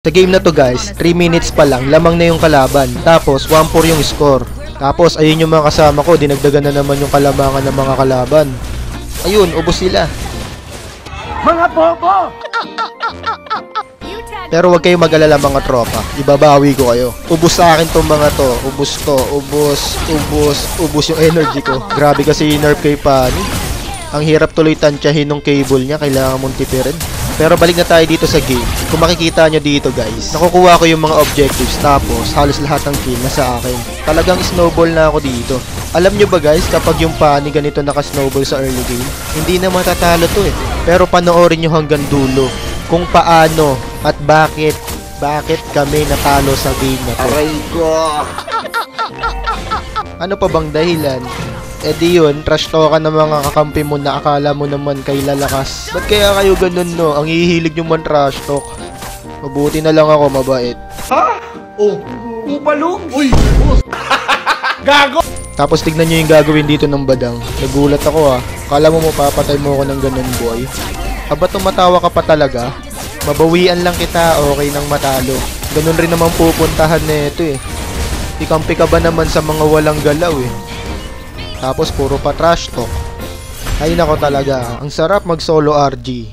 Sa game na to guys, 3 minutes pa lang, lamang na yung kalaban. Tapos 1-4 yung score. Tapos ayun yung mga kasama ko, dinagdagan na naman yung kalamangan ng mga kalaban. Ayun, ubos sila. Mga bobo! Pero wag kayong mag-alala mga tropa, ibabawi ko kayo. Ubos sa akin tong mga to, ubos to, ubos yung energy ko. Grabe kasi yung nerf kay Pani. Ang hirap tuloy tansyahin ng cable niya, kailangan mong tipirin. Pero balik na tayo dito sa game. Kung makikita nyo dito guys, nakukuha ko yung mga objectives tapos halos lahat ng kill na sa akin. Talagang snowball na ako dito. Alam nyo ba guys, kapag yung Pani ganito naka-snowball sa early game, hindi na matatalo to eh. Pero panoorin nyo hanggang dulo kung paano at bakit kami natalo sa game na to. Aray ko! Ano pa bang dahilan? Eh di yun, trash talkan ng mga kakampi mo na akala mo naman kay lalakas. Ba't kaya kayo ganun no? Ang hihilig nyo man trash talk. Mabuti na lang ako, mabait. Ha? Oh, upalong? Uy! Gago! Tapos tignan nyo yung gagawin dito ng badang. Nagulat ako ah. Kala mo mapapatay mo ako ng ganun boy. Aba tumatawa ka pa talaga? Mabawian lang kita, okay nang matalo. Ganun rin naman pupuntahan na ito eh. Ikampi ka ba naman sa mga walang galaw eh. Tapos puro pa trash talk. Ay nako talaga, ang sarap mag solo RG.